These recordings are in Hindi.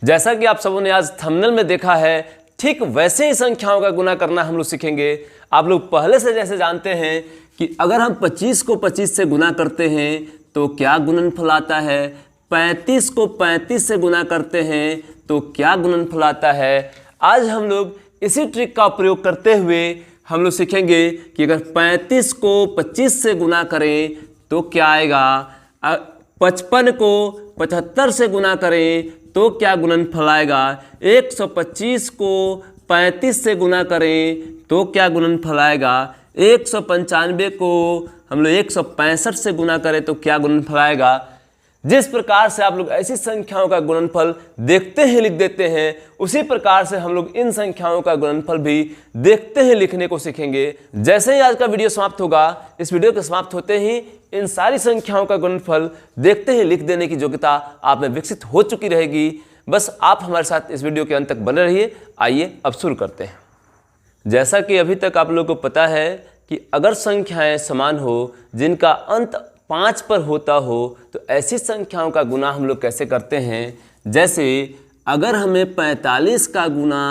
जैसा कि आप सबों ने आज थंबनेल में देखा है, ठीक वैसे ही संख्याओं का गुना करना हम लोग सीखेंगे। आप लोग पहले से जैसे जानते हैं कि अगर हम 25 को 25 से गुना करते हैं तो क्या गुणनफल आता है, 35 को 35 से गुना करते हैं तो क्या गुणनफल आता है। आज हम लोग इसी ट्रिक का प्रयोग करते हुए हम लोग सीखेंगे कि अगर 35 को 25 से गुना करें तो क्या आएगा, 55 को 75 से गुना करें तो क्या गुणनफल आएगा, 125 को 35 से गुना करें तो क्या गुणनफल आएगा, 195 को हम लोग 165 से गुना करें तो क्या गुणनफल आएगा। जिस प्रकार से आप लोग ऐसी संख्याओं का गुणनफल देखते ही लिख देते हैं, उसी प्रकार से हम लोग इन संख्याओं का गुणनफल भी देखते ही लिखने को सीखेंगे। जैसे ही आज का वीडियो समाप्त होगा, इस वीडियो के समाप्त होते ही इन सारी संख्याओं का गुणनफल देखते ही लिख देने की योग्यता आप में विकसित हो चुकी रहेगी। बस आप हमारे साथ इस वीडियो के अंत तक बने रहिए। आइए अब शुरू करते हैं। जैसा कि अभी तक आप लोगों को पता है कि अगर संख्याएं समान हो जिनका अंत 5 पर होता हो तो ऐसी संख्याओं का गुना हम लोग कैसे करते हैं। जैसे अगर हमें 45 का गुना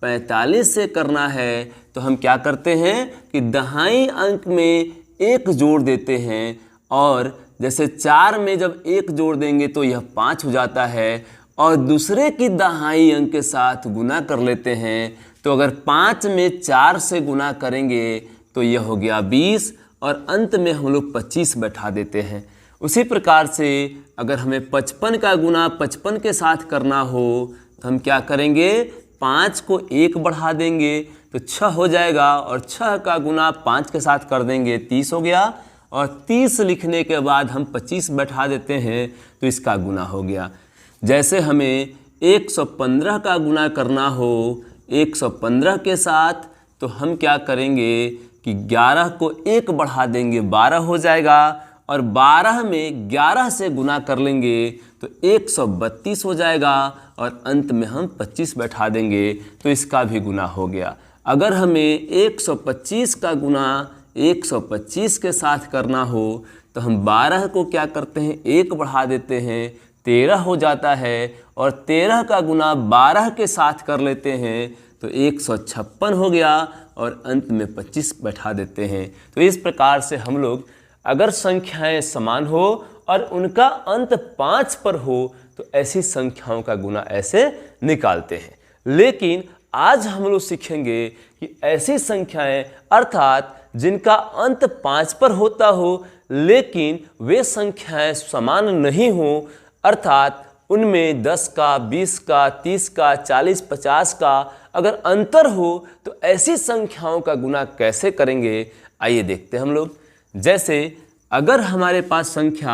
45 से करना है तो हम क्या करते हैं कि दहाई अंक में 1 जोड़ देते हैं, और जैसे 4 में जब 1 जोड़ देंगे तो यह 5 हो जाता है, और दूसरे की दहाई अंक के साथ गुना कर लेते हैं। तो अगर 5 में 4 से गुना करेंगे तो यह हो गया 20, और अंत में हम लोग 25 बैठा देते हैं। उसी प्रकार से अगर हमें 55 का गुना 55 के साथ करना हो तो हम क्या करेंगे, 5 को 1 बढ़ा देंगे तो 6 हो जाएगा, और 6 का गुना 5 के साथ कर देंगे 30 हो गया, और 30 लिखने के बाद हम 25 बैठा देते हैं तो इसका गुना हो गया। जैसे हमें 115 का गुना करना हो 115 के साथ तो हम क्या करेंगे कि 11 को 1 बढ़ा देंगे 12 हो जाएगा, और 12 में 11 से गुना कर लेंगे तो 132 हो जाएगा, और अंत में हम 25 बैठा देंगे तो इसका भी गुना हो गया। अगर हमें 125 का गुना 125 के साथ करना हो तो हम 12 को क्या करते हैं, 1 बढ़ा देते हैं 13 हो जाता है, और 13 का गुना 12 के साथ कर लेते हैं तो 156 हो गया, और अंत में 25 बैठा देते हैं। तो इस प्रकार से हम लोग अगर संख्याएं समान हो और उनका अंत 5 पर हो तो ऐसी संख्याओं का गुना ऐसे निकालते हैं। लेकिन आज हम लोग सीखेंगे कि ऐसी संख्याएं अर्थात जिनका अंत 5 पर होता हो लेकिन वे संख्याएं समान नहीं हो, अर्थात उनमें 10 का 20 का 30 का 40 50 का अगर अंतर हो तो ऐसी संख्याओं का गुना कैसे करेंगे, आइए देखते हैं हम लोग। जैसे अगर हमारे पास संख्या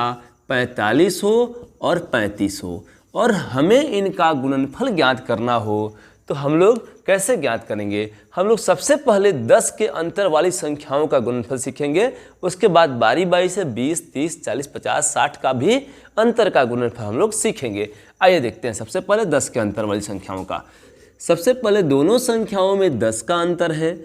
45 हो और 35 हो और हमें इनका गुणनफल ज्ञात करना हो तो हम लोग कैसे ज्ञात करेंगे। हम लोग सबसे पहले 10 के अंतर वाली संख्याओं का गुणनफल सीखेंगे, उसके बाद बारी बारी से 20 30 40 50 60 का भी अंतर का गुणनफल हम लोग सीखेंगे। आइए देखते हैं सबसे पहले 10 के अंतर वाली संख्याओं का। सबसे पहले दोनों संख्याओं में 10 का अंतर है,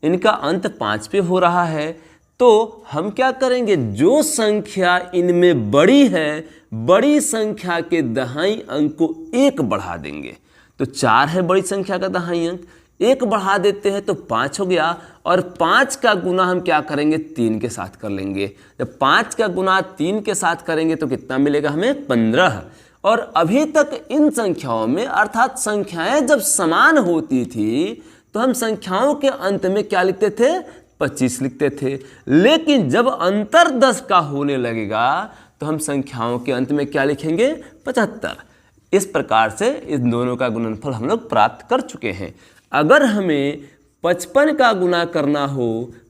इनका अंत 5 पे हो रहा है, तो हम क्या करेंगे, जो संख्या इनमें बड़ी है बड़ी संख्या के दहाई अंक को 1 बढ़ा देंगे। तो 4 है बड़ी संख्या का दहाई अंक, 1 बढ़ा देते हैं तो 5 हो गया, और 5 का गुना हम क्या करेंगे, 3 के साथ कर लेंगे। जब 5 का गुना 3 के साथ करेंगे तो कितना मिलेगा हमें, 15। और अभी तक इन संख्याओं में अर्थात संख्याएं जब समान होती थी तो हम संख्याओं के अंत में क्या लिखते थे, 25 लिखते थे। लेकिन जब अंतर 10 का होने लगेगा तो हम संख्याओं के अंत में क्या लिखेंगे, 75। इस प्रकार से इन दोनों का गुणनफल हम लोग प्राप्त कर चुके हैं। अगर हमें 55 का गुना करना हो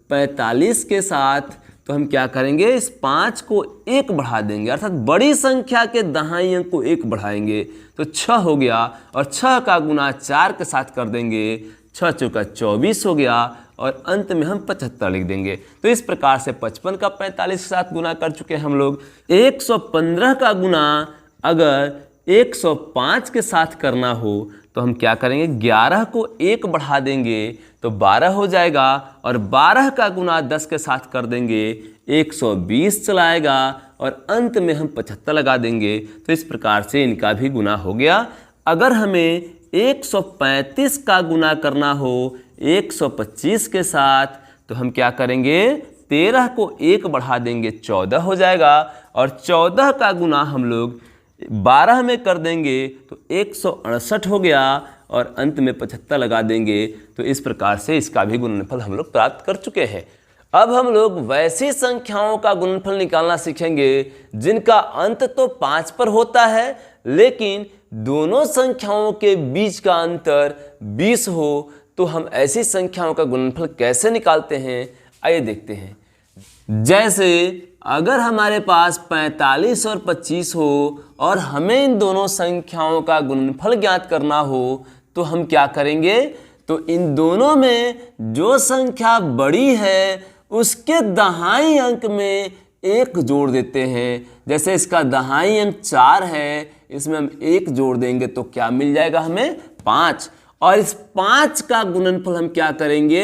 45 के साथ तो हम क्या करेंगे, इस 5 को 1 बढ़ा देंगे, अर्थात बड़ी संख्या के दहाई अंक को 1 बढ़ाएंगे तो 6 हो गया, और 6 का गुना 4 के साथ कर देंगे, 6 चौका 24 हो गया, और अंत में हम 75 लिख देंगे। तो इस प्रकार से 55 का 45 के साथ गुना कर चुके हैं हम लोग। 115 का गुना अगर 105 के साथ करना हो तो हम क्या करेंगे, 11 को 1 बढ़ा देंगे तो 12 हो जाएगा, और 12 का गुना 10 के साथ कर देंगे 120 चलाएगा, और अंत में हम 75 लगा देंगे। तो इस प्रकार से इनका भी गुना हो गया। अगर हमें 135 का गुना करना हो 125 के साथ तो हम क्या करेंगे, 13 को 1 बढ़ा देंगे 14 हो जाएगा, और 14 का गुना हम लोग 12 में कर देंगे तो 168 हो गया, और अंत में 75 लगा देंगे। तो इस प्रकार से इसका भी गुणनफल हम लोग प्राप्त कर चुके हैं। अब हम लोग वैसी संख्याओं का गुणनफल निकालना सीखेंगे जिनका अंत तो 5 पर होता है लेकिन दोनों संख्याओं के बीच का अंतर 20 हो। तो हम ऐसी संख्याओं का गुणनफल कैसे निकालते हैं, आइए देखते हैं। जैसे अगर हमारे पास 45 और 25 हो और हमें इन दोनों संख्याओं का गुणनफल ज्ञात करना हो तो हम क्या करेंगे, तो इन दोनों में जो संख्या बड़ी है उसके दहाई अंक में 1 जोड़ देते हैं। जैसे इसका दहाई अंक 4 है, इसमें हम 1 जोड़ देंगे तो क्या मिल जाएगा हमें, 5। और इस 5 का गुणनफल हम क्या करेंगे,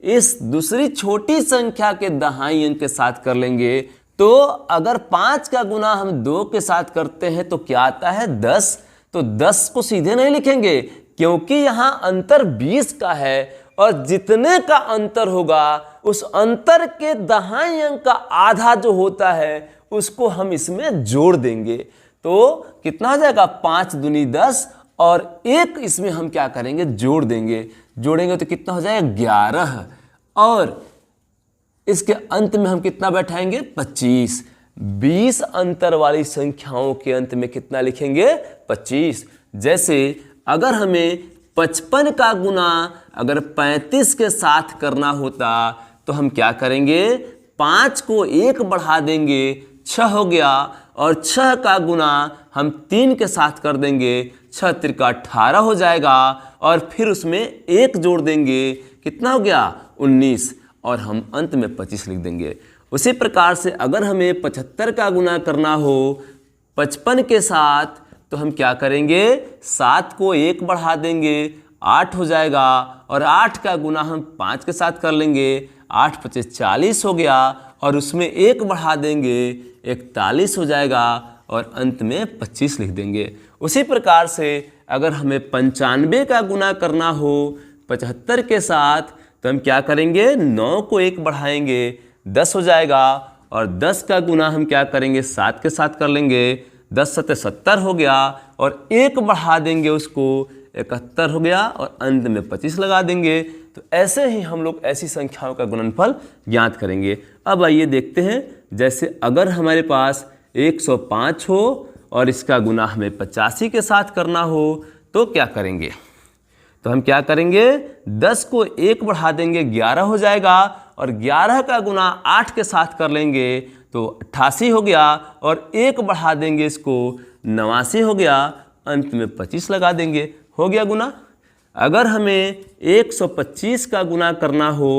इस दूसरी छोटी संख्या के दहाई अंक के साथ कर लेंगे। तो अगर 5 का गुना हम 2 के साथ करते हैं तो क्या आता है, 10। तो 10 को सीधे नहीं लिखेंगे क्योंकि यहाँ अंतर 20 का है, और जितने का अंतर होगा उस अंतर के दहाई अंक का आधा जो होता है उसको हम इसमें जोड़ देंगे। तो कितना हो जाएगा, 5 दूनी 10, और 1 इसमें हम क्या करेंगे, जोड़ देंगे। जोड़ेंगे तो कितना हो जाएगा, 11, और इसके अंत में हम कितना बैठाएंगे, 25। 20 अंतर वाली संख्याओं के अंत में कितना लिखेंगे, 25। जैसे अगर हमें 55 का गुना अगर 35 के साथ करना होता तो हम क्या करेंगे, 5 को 1 बढ़ा देंगे 6 हो गया, और 6 का गुना हम 3 के साथ कर देंगे, 6 तिरका 18 हो जाएगा, और फिर उसमें 1 जोड़ देंगे, कितना हो गया, 19, और हम अंत में 25 लिख देंगे। उसी प्रकार से अगर हमें 75 का गुना करना हो 55 के साथ तो हम क्या करेंगे, 7 को 1 बढ़ा देंगे 8 हो जाएगा, और 8 का गुना हम 5 के साथ कर लेंगे, 8 25 40 हो गया, और उसमें 1 बढ़ा देंगे 41 हो जाएगा, और अंत में 25 लिख देंगे। उसी प्रकार से अगर हमें 95 का गुना करना हो 75 के साथ तो हम क्या करेंगे, 9 को 1 बढ़ाएंगे 10 हो जाएगा, और 10 का गुना हम क्या करेंगे, 7 के साथ कर लेंगे, 10 सत्ते 70 हो गया, और 1 बढ़ा देंगे उसको 71 हो गया, और अंत में 25 लगा देंगे। तो ऐसे ही हम लोग ऐसी संख्याओं का गुणनफल ज्ञात करेंगे। अब आइए देखते हैं, जैसे अगर हमारे पास 105 हो और इसका गुना हमें 85 के साथ करना हो तो क्या करेंगे, तो हम क्या करेंगे, 10 को 1 बढ़ा देंगे 11 हो जाएगा, और 11 का गुना 8 के साथ कर लेंगे तो 88 हो गया, और 1 बढ़ा देंगे इसको 89 हो गया, अंत में 25 लगा देंगे, हो गया गुना। अगर हमें 125 का गुना करना हो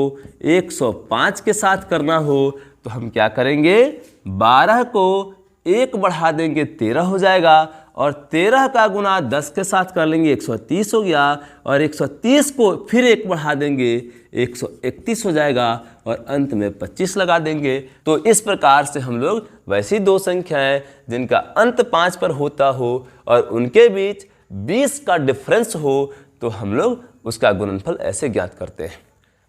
105 के साथ करना हो तो हम क्या करेंगे, 12 को 1 बढ़ा देंगे 13 हो जाएगा, और 13 का गुना 10 के साथ कर लेंगे 130 हो गया, और 130 को फिर 1 बढ़ा देंगे 131 हो जाएगा, और अंत में 25 लगा देंगे। तो इस प्रकार से हम लोग वैसी दो संख्याएं जिनका अंत 5 पर होता हो और उनके बीच 20 का डिफरेंस हो तो हम लोग उसका गुणनफल ऐसे ज्ञात करते हैं।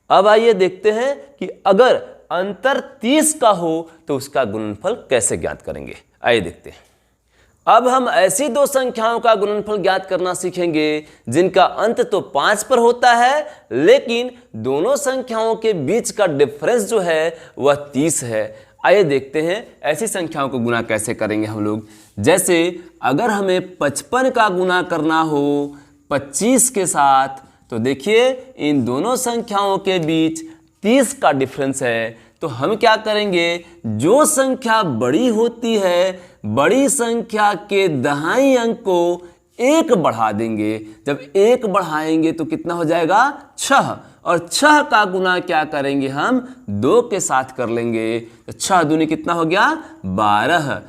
अब आइए देखते हैं कि अगर अंतर 30 का हो तो उसका गुणनफल कैसे ज्ञात करेंगे। आइए देखते हैं। अब हम ऐसी दो संख्याओं का गुणनफल ज्ञात करना सीखेंगे जिनका अंत तो 5 पर होता है लेकिन दोनों संख्याओं के बीच का डिफरेंस जो है वह 30 है। आइए देखते हैं ऐसी संख्याओं को गुना कैसे करेंगे हम लोग। जैसे अगर हमें 55 का गुना करना हो 25 के साथ तो देखिए इन दोनों संख्याओं के बीच 30 का डिफरेंस है, तो हम क्या करेंगे, जो संख्या बड़ी होती है बड़ी संख्या के दहाई अंक को 1 बढ़ा देंगे। जब 1 बढ़ाएंगे तो कितना हो जाएगा 6, और 6 का गुना क्या करेंगे हम 2 के साथ कर लेंगे, तो 6 दूनी कितना हो गया 12।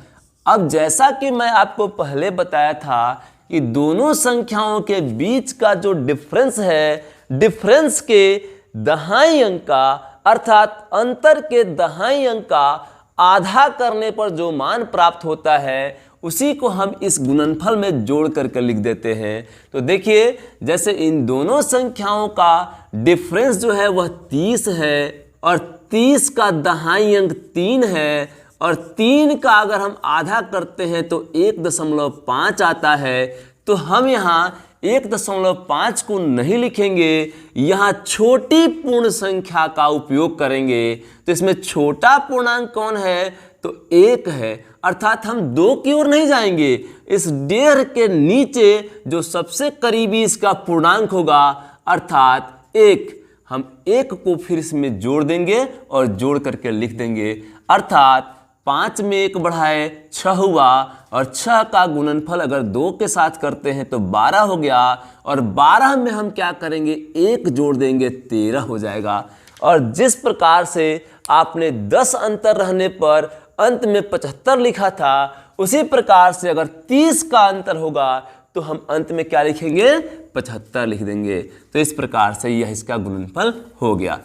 अब जैसा कि मैं आपको पहले बताया था कि दोनों संख्याओं के बीच का जो डिफरेंस है, डिफरेंस के दहाई अंक का अर्थात अंतर के दहाई अंक का आधा करने पर जो मान प्राप्त होता है उसी को हम इस गुणनफल में जोड़ करके लिख देते हैं। तो देखिए जैसे इन दोनों संख्याओं का डिफरेंस जो है वह 30 है और 30 का दहाई अंक 3 है और 3 का अगर हम आधा करते हैं तो 1.5 आता है। तो हम यहाँ 1.5 को नहीं लिखेंगे, यहाँ छोटी पूर्ण संख्या का उपयोग करेंगे। तो इसमें छोटा पूर्णांक कौन है? तो 1 है, अर्थात हम 2 की ओर नहीं जाएंगे। इस 1.5 के नीचे जो सबसे करीबी इसका पूर्णांक होगा अर्थात 1, हम 1 को फिर इसमें जोड़ देंगे और जोड़ करके लिख देंगे। अर्थात 5 में 1 बढ़ाए 6 हुआ और 6 का गुणनफल अगर 2 के साथ करते हैं तो 12 हो गया और 12 में हम क्या करेंगे? 1 जोड़ देंगे, 13 हो जाएगा। और जिस प्रकार से आपने 10 अंतर रहने पर अंत में 75 लिखा था, उसी प्रकार से अगर 30 का अंतर होगा तो हम अंत में क्या लिखेंगे? 75 लिख देंगे। तो इस प्रकार से यह इसका गुणनफल हो गया।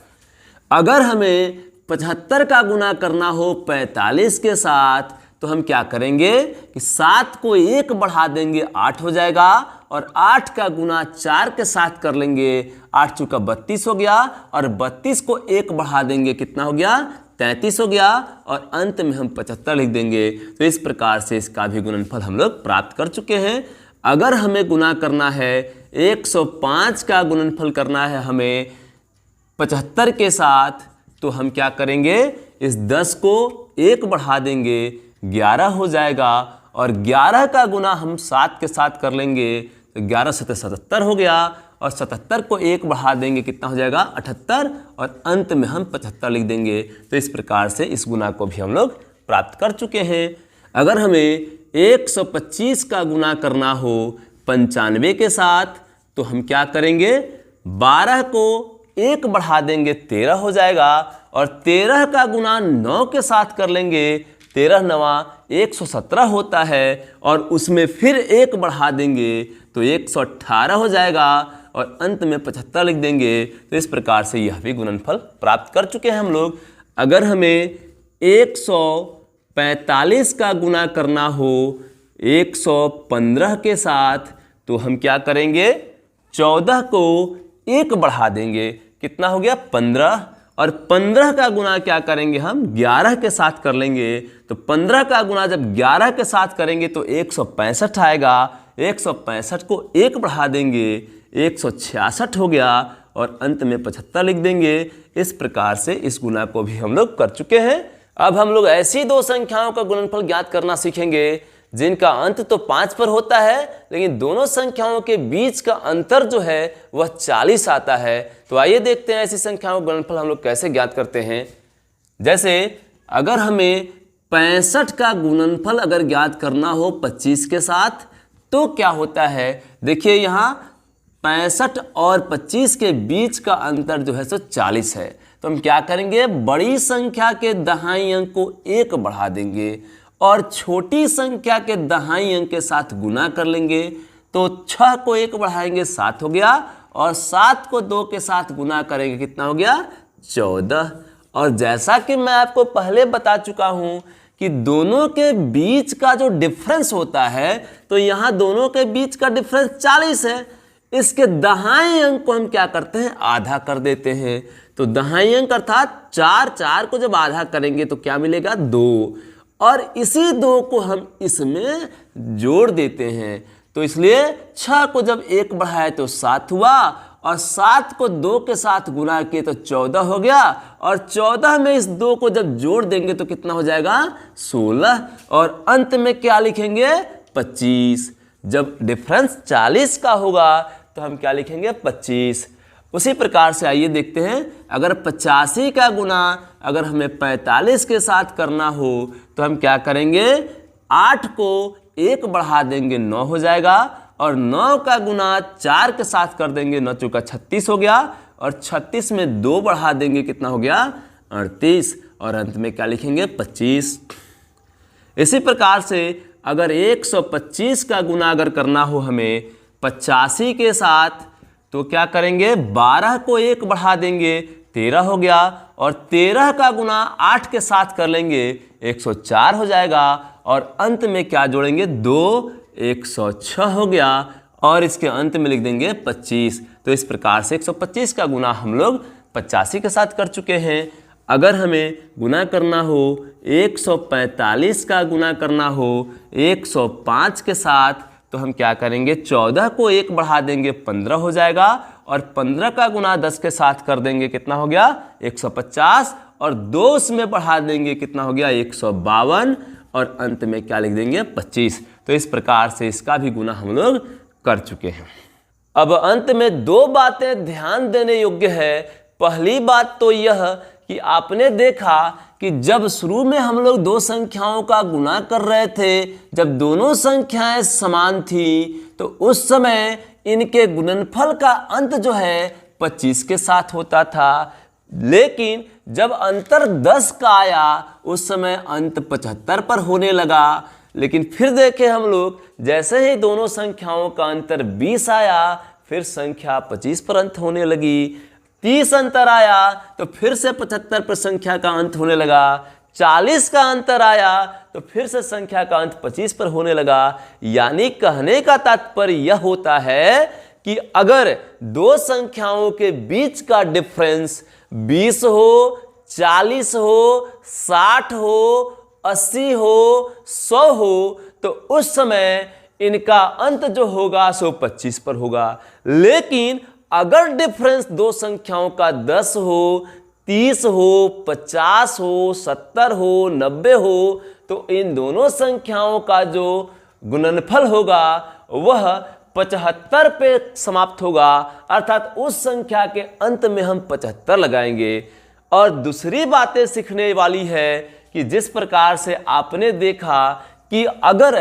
अगर हमें 75 का गुना करना हो 45 के साथ तो हम क्या करेंगे कि 7 को 1 बढ़ा देंगे, 8 हो जाएगा और 8 का गुना 4 के साथ कर लेंगे, 8 चौका 32 हो गया और 32 को 1 बढ़ा देंगे, कितना हो गया? 33 हो गया और अंत में हम 75 लिख देंगे। तो इस प्रकार से इसका भी गुणनफल हम लोग प्राप्त कर चुके हैं। अगर हमें गुना करना है 105 का गुणनफल करना है हमें 75 के साथ, तो हम क्या करेंगे? इस 10 को 1 बढ़ा देंगे, 11 हो जाएगा और 11 का गुना हम 7 के साथ कर लेंगे तो 11 7 77 हो गया और 77 को 1 बढ़ा देंगे, कितना हो जाएगा? 78 और अंत में हम 75 लिख देंगे। तो इस प्रकार से इस गुना को भी हम लोग प्राप्त कर चुके हैं। अगर हमें 125 का गुना करना हो 95 के साथ तो हम क्या करेंगे? 12 को 1 बढ़ा देंगे, 13 हो जाएगा और 13 का गुना 9 के साथ कर लेंगे, 13 नवा 117 होता है और उसमें फिर 1 बढ़ा देंगे तो 118 हो जाएगा और अंत में 75 लिख देंगे। तो इस प्रकार से यह भी गुणनफल प्राप्त कर चुके हैं हम लोग। अगर हमें 145 का गुना करना हो 115 के साथ तो हम क्या करेंगे? 14 को 1 बढ़ा देंगे, कितना हो गया? 15 और 15 का गुना क्या करेंगे? हम 11 के साथ कर लेंगे। तो 15 का गुना जब 11 के साथ करेंगे तो 165 आएगा, 165 को 1 बढ़ा देंगे, 166 हो गया और अंत में 75 लिख देंगे। इस प्रकार से इस गुना को भी हम लोग कर चुके हैं। अब हम लोग ऐसी दो संख्याओं का गुणनफल ज्ञात करना सीखेंगे जिनका अंत तो 5 पर होता है लेकिन दोनों संख्याओं के बीच का अंतर जो है वह 40 आता है। तो आइए देखते हैं ऐसी संख्याओं का गुणनफल हम लोग कैसे ज्ञात करते हैं। जैसे अगर हमें 65 का गुणनफल अगर ज्ञात करना हो 25 के साथ तो क्या होता है? देखिए यहाँ 65 और 25 के बीच का अंतर जो है सो 40 है। तो हम क्या करेंगे? बड़ी संख्या के दहाई अंक को 1 बढ़ा देंगे और छोटी संख्या के दहाई अंक के साथ गुना कर लेंगे। तो 6 को 1 बढ़ाएंगे, 7 हो गया और 7 को 2 के साथ गुना करेंगे, कितना हो गया? 14। और जैसा कि मैं आपको पहले बता चुका हूं कि दोनों के बीच का जो डिफरेंस होता है तो यहाँ दोनों के बीच का डिफरेंस 40 है। इसके दहाई अंक को हम क्या करते हैं? आधा कर देते हैं। तो दहाई अंक अर्थात 4 को जब आधा करेंगे तो क्या मिलेगा? 2 और इसी 2 को हम इसमें जोड़ देते हैं। तो इसलिए 6 को जब 1 बढ़ाए तो 7 हुआ और 7 को 2 के साथ गुना किए तो 14 हो गया और 14 में इस 2 को जब जोड़ देंगे तो कितना हो जाएगा? 16 और अंत में क्या लिखेंगे? 25। जब डिफरेंस 40 का होगा तो हम क्या लिखेंगे? 25। उसी प्रकार से आइए देखते हैं अगर 85 का गुना अगर हमें 45 के साथ करना हो तो हम क्या करेंगे? 8 को 1 बढ़ा देंगे, 9 हो जाएगा और 9 का गुना 4 के साथ कर देंगे, 9 चौका 36 हो गया और 36 में 2 बढ़ा देंगे, कितना हो गया? 38 और अंत में क्या लिखेंगे? 25। इसी प्रकार से अगर 125 का गुना अगर करना हो हमें 85 के साथ तो क्या करेंगे? 12 को 1 बढ़ा देंगे, 13 हो गया और 13 का गुना 8 के साथ कर लेंगे, 104 हो जाएगा और अंत में क्या जोड़ेंगे, 2 106 हो गया और इसके अंत में लिख देंगे 25। तो इस प्रकार से 125 का गुना हम लोग 85 के साथ कर चुके हैं। अगर हमें गुना करना हो 145 का गुना करना हो 105 के साथ तो हम क्या करेंगे, 14 को 1 बढ़ा देंगे 15 हो जाएगा और 15 का गुना 10 के साथ कर देंगे, कितना हो गया 150 और 2 उसमें बढ़ा देंगे, कितना हो गया 152 और अंत में क्या लिख देंगे 25। तो इस प्रकार से इसका भी गुना हम लोग कर चुके हैं। अब अंत में 2 बातें ध्यान देने योग्य है। पहली बात तो यह कि आपने देखा कि जब शुरू में हम लोग 2 संख्याओं का गुना कर रहे थे, जब दोनों संख्याएं समान थी तो उस समय इनके गुणनफल का अंत जो है 25 के साथ होता था। लेकिन जब अंतर 10 का आया उस समय अंत 75 पर होने लगा। लेकिन फिर देखे हम लोग, जैसे ही दोनों संख्याओं का अंतर 20 आया फिर संख्या 25 पर अंत होने लगी। 30 अंतर आया तो फिर से 75 पर संख्या का अंत होने लगा। 40 का अंतर आया तो फिर से संख्या का अंत 25 पर होने लगा। यानी कहने का तात्पर्य यह होता है कि अगर 2 संख्याओं के बीच का डिफरेंस 20 हो, 40 हो, 60 हो, 80 हो, 100 हो तो उस समय इनका अंत जो होगा सो 25 पर होगा। लेकिन अगर डिफरेंस 2 संख्याओं का 10 हो, 30 हो, 50 हो, 70 हो, 90 हो तो इन दोनों संख्याओं का जो गुणनफल होगा वह 75 पे समाप्त होगा। अर्थात उस संख्या के अंत में हम 75 लगाएंगे। और दूसरी बातें सीखने वाली है कि जिस प्रकार से आपने देखा कि अगर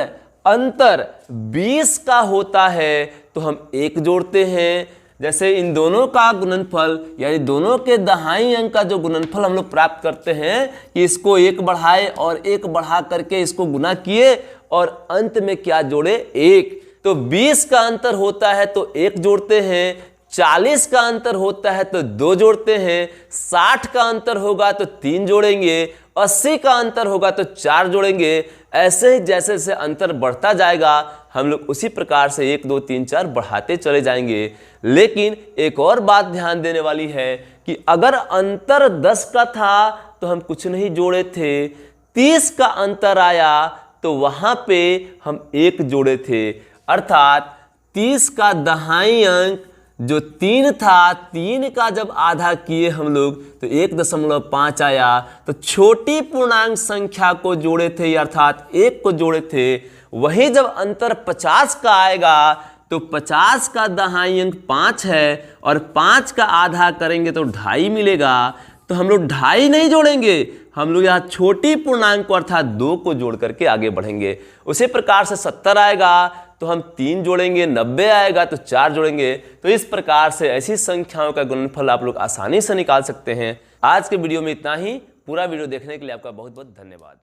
अंतर 20 का होता है तो हम 1 जोड़ते हैं। जैसे इन दोनों का गुणनफल यानी दोनों के दहाई अंक का जो गुणनफल हम लोग प्राप्त करते हैं कि इसको 1 बढ़ाए और 1 बढ़ा करके इसको गुना किए और अंत में क्या जोड़े 1। तो 20 का अंतर होता है तो 1 जोड़ते हैं, 40 का अंतर होता है तो 2 जोड़ते हैं, 60 का अंतर होगा तो 3 जोड़ेंगे, 80 का अंतर होगा तो 4 जोड़ेंगे। ऐसे ही जैसे जैसे अंतर बढ़ता जाएगा हम लोग उसी प्रकार से 1 2 3 4 बढ़ाते चले जाएंगे। लेकिन एक और बात ध्यान देने वाली है कि अगर अंतर 10 का था तो हम कुछ नहीं जोड़े थे, 30 का अंतर आया तो वहां पे हम 1 जोड़े थे। अर्थात 30 का दहाई अंक जो 3 था, 3 का जब आधा किए हम लोग तो 1.5 आया तो छोटी पूर्णांक संख्या को जोड़े थे अर्थात 1 को जोड़े थे। वहीं जब अंतर 50 का आएगा तो 50 का दहाई अंक 5 है और 5 का आधा करेंगे तो 2.5 मिलेगा। तो हम लोग 2.5 नहीं जोड़ेंगे, हम लोग यहाँ छोटी पूर्णांक को अर्थात 2 को जोड़ करके आगे बढ़ेंगे। उसी प्रकार से 70 आएगा तो हम 3 जोड़ेंगे, 90 आएगा तो 4 जोड़ेंगे। तो इस प्रकार से ऐसी संख्याओं का गुणनफल आप लोग आसानी से निकाल सकते हैं। आज के वीडियो में इतना ही। पूरा वीडियो देखने के लिए आपका बहुत बहुत धन्यवाद।